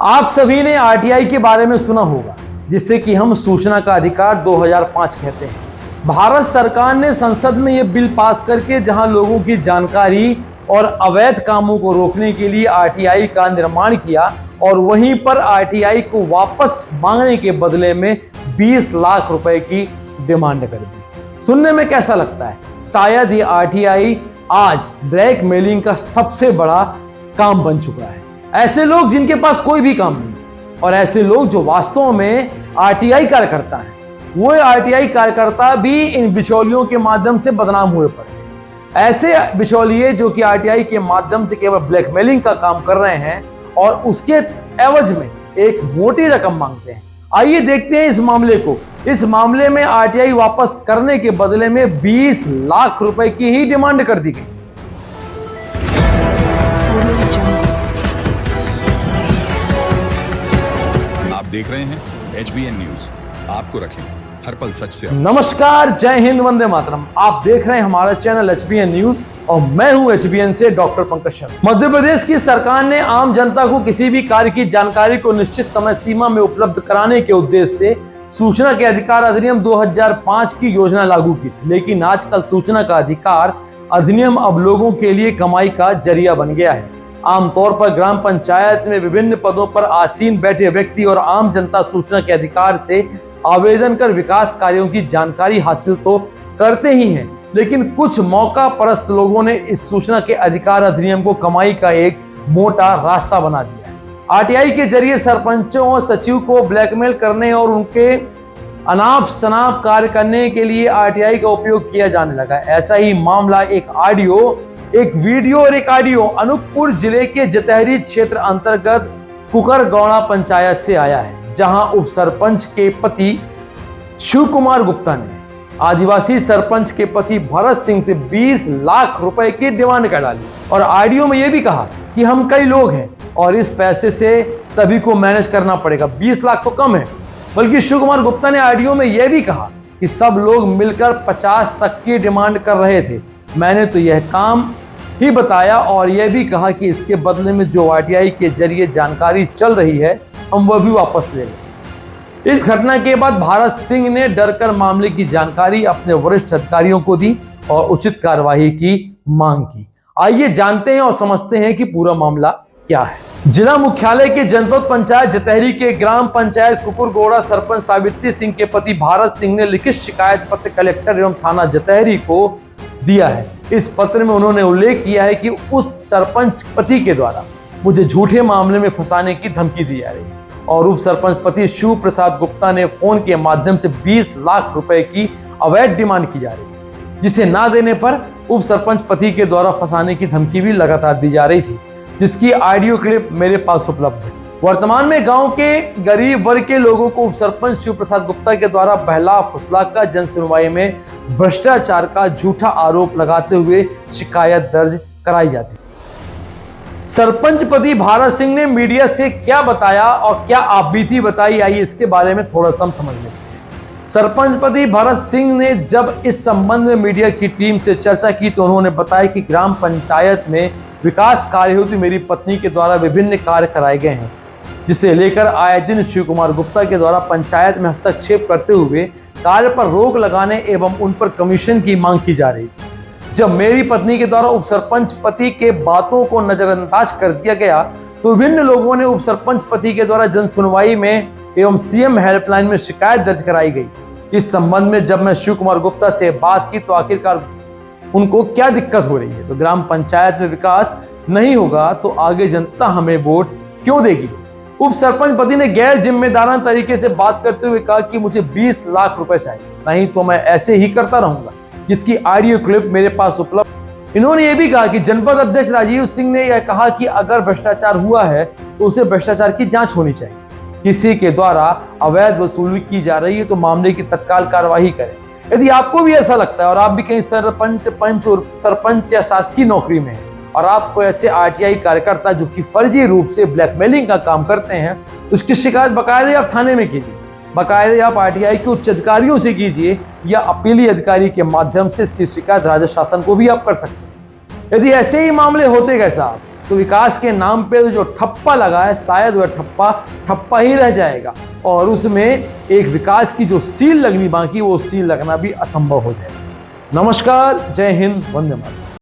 आप सभी ने आरटीआई के बारे में सुना होगा, जिसे कि हम सूचना का अधिकार 2005 कहते हैं। भारत सरकार ने संसद में यह बिल पास करके जहां लोगों की जानकारी और अवैध कामों को रोकने के लिए आरटीआई का निर्माण किया और वहीं पर आरटीआई को वापस मांगने के बदले में 20 लाख रुपए की डिमांड कर दी। सुनने में कैसा लगता है? शायद ये आरटीआई आज ब्लैकमेलिंग का सबसे बड़ा काम बन चुका है। ऐसे लोग जिनके पास कोई भी काम नहीं और ऐसे लोग जो वास्तव में आरटीआई कार्यकर्ता हैं, वो आरटीआई कार्यकर्ता भी इन बिचौलियों के माध्यम से बदनाम हुए पड़े। ऐसे बिचौलिए जो कि आरटीआई के माध्यम से केवल ब्लैकमेलिंग का काम कर रहे हैं और उसके एवज में एक मोटी रकम मांगते हैं। आइए देखते हैं इस मामले को। इस मामले में आरटीआई वापस करने के बदले में 20 लाख रुपए की ही डिमांड कर दी गई। आप देख रहे हैं HBN न्यूज, आपको रखें हर पल सच से। नमस्कार, जय हिंद, वंदे मातरम। आप देख रहे हैं हमारा चैनल HBN न्यूज और मैं हूं HBN से डॉक्टर पंकज शर्मा। मध्य प्रदेश की सरकार ने आम जनता को किसी भी कार्य की जानकारी को निश्चित समय सीमा में उपलब्ध कराने के उद्देश्य से सूचना के अधिकार अधिनियम 2005 की योजना लागू की थी। लेकिन आजकल सूचना का अधिकार अधिनियम अब लोगों के लिए कमाई का जरिया बन गया है। आमतौर पर ग्राम पंचायत में विभिन्न पदों पर आसीन बैठे व्यक्ति और आम जनता सूचना के अधिकार से आवेदन कर विकास कार्यों की जानकारी हासिल तो करते ही हैं, लेकिन कुछ मौका परस्त लोगों ने इस सूचना के अधिकार अधिनियम को कमाई का एक मोटा रास्ता बना दिया है। आरटीआई के जरिए सरपंचों और सचिव को ब्लैकमेल करने और उनके अनाप शनाप कार्य करने के लिए आरटीआई का उपयोग किया जाने लगा। ऐसा ही मामला एक वीडियो और एक ऑडियो अनूपपुर जिले के जतहरी क्षेत्र अंतर्गत कुकरगौड़ा पंचायत से आया है, जहां उप सरपंच के पति शिव कुमार गुप्ता ने आदिवासी सरपंच के पति भरत सिंह से 20 लाख रुपए की डिमांड कर डाली और ऑडियो में यह भी कहा कि हम कई लोग हैं और इस पैसे से सभी को मैनेज करना पड़ेगा। 20 लाख तो कम है, बल्कि शिव कुमार गुप्ता ने ऑडियो में यह भी कहा कि सब लोग मिलकर 50 तक की डिमांड कर रहे थे। मैंने तो यह काम ही बताया और यह भी कहा कि इसके बदले में जो आरटीआई के जरिए जानकारी चल रही है, हम वह भी वापस ले लें। इस घटना के बाद भरत सिंह ने डरकर मामले की जानकारी अपने वरिष्ठ अधिकारियों को दी और उचित कार्यवाही की मांग की। आइए जानते हैं और समझते हैं कि पूरा मामला क्या है। जिला मुख्यालय के जनपद पंचायत जतहरी के ग्राम पंचायत कुकुरगौड़ा सरपंच सावित्री सिंह के पति भारत सिंह ने लिखित शिकायत पत्र कलेक्टर एवं थाना जतहरी को दिया है। इस पत्र में उन्होंने उल्लेख किया है कि उस सरपंच पति के द्वारा मुझे झूठे मामले में फंसाने की धमकी दी जा रही है और उप सरपंच पति शिव प्रसाद गुप्ता ने फोन के माध्यम से 20 लाख रुपए की अवैध डिमांड की जा रही है, जिसे ना देने पर उप सरपंच पति के द्वारा फंसाने की धमकी भी लगातार दी जा रही थी, जिसकी ऑडियो क्लिप मेरे पास उपलब्ध है। वर्तमान में गांव के गरीब वर्ग के लोगों को उप सरपंच शिव प्रसाद गुप्ता के द्वारा बहला फुसला कर जन सुनवाई में भ्रष्टाचार का झूठा आरोप लगाते हुए शिकायत दर्ज कराई जाती है। सरपंच पति भारत सिंह ने मीडिया से क्या बताया और क्या आपबीती बताई, आइए इसके बारे में थोड़ा सा समझ लेते हैं। सरपंच पति भारत सिंह ने जब इस संबंध में मीडिया की टीम से चर्चा की तो उन्होंने बताया कि ग्राम पंचायत में विकास कार्य हेतु मेरी पत्नी के द्वारा विभिन्न कार्य कराए गए हैं, जिसे लेकर आए दिन शिव कुमार गुप्ता के द्वारा पंचायत में हस्तक्षेप करते हुए कार्य पर रोक लगाने एवं उन पर कमीशन की मांग की जा रही थी। जब मेरी पत्नी के द्वारा उप सरपंच पति के बातों को नजरअंदाज कर दिया गया तो विभिन्न लोगों ने उप सरपंच पति के द्वारा जन सुनवाई में एवं सीएम हेल्पलाइन में शिकायत दर्ज कराई गई। इस संबंध में जब मैं शिव कुमार गुप्ता से बात की तो आखिरकार उनको क्या दिक्कत हो रही है, तो ग्राम पंचायत में विकास नहीं होगा तो आगे जनता हमें वोट क्यों देगी। उप सरपंच पति ने गैर जिम्मेदाराना तरीके से बात करते हुए कहा कि मुझे 20 लाख रुपए चाहिए, नहीं तो मैं ऐसे ही करता रहूंगा, जिसकी ऑडियो क्लिप मेरे पास उपलब्ध। इन्होंने यह भी कहा कि जनपद अध्यक्ष राजीव सिंह ने यह कहा कि अगर भ्रष्टाचार हुआ है तो उसे भ्रष्टाचार की जांच होनी चाहिए। किसी के द्वारा अवैध वसूली की जा रही है तो मामले की तत्काल कार्यवाही करें। यदि आपको भी ऐसा लगता है और आप भी कहीं सरपंच, पंच और सरपंच या शासकीय नौकरी में है और आपको ऐसे आरटीआई कार्यकर्ता जो कि फर्जी रूप से ब्लैकमेलिंग का काम करते हैं, उसकी शिकायत बाकायदे आप थाने में कीजिए, बाकायदे आप आरटीआई के उच्च अधिकारियों से कीजिए या अपीली अधिकारी के माध्यम से इसकी शिकायत राज्य शासन को भी आप कर सकते हैं। यदि ऐसे ही मामले होते गए साहब तो विकास के नाम पे जो ठप्पा लगा है शायद वह ठप्पा ठप्पा ही रह जाएगा और उसमें एक विकास की जो सील लगनी बाकी वो सील लगना भी असंभव हो जाएगा। नमस्कार, जय हिंद, वंदे मातरम।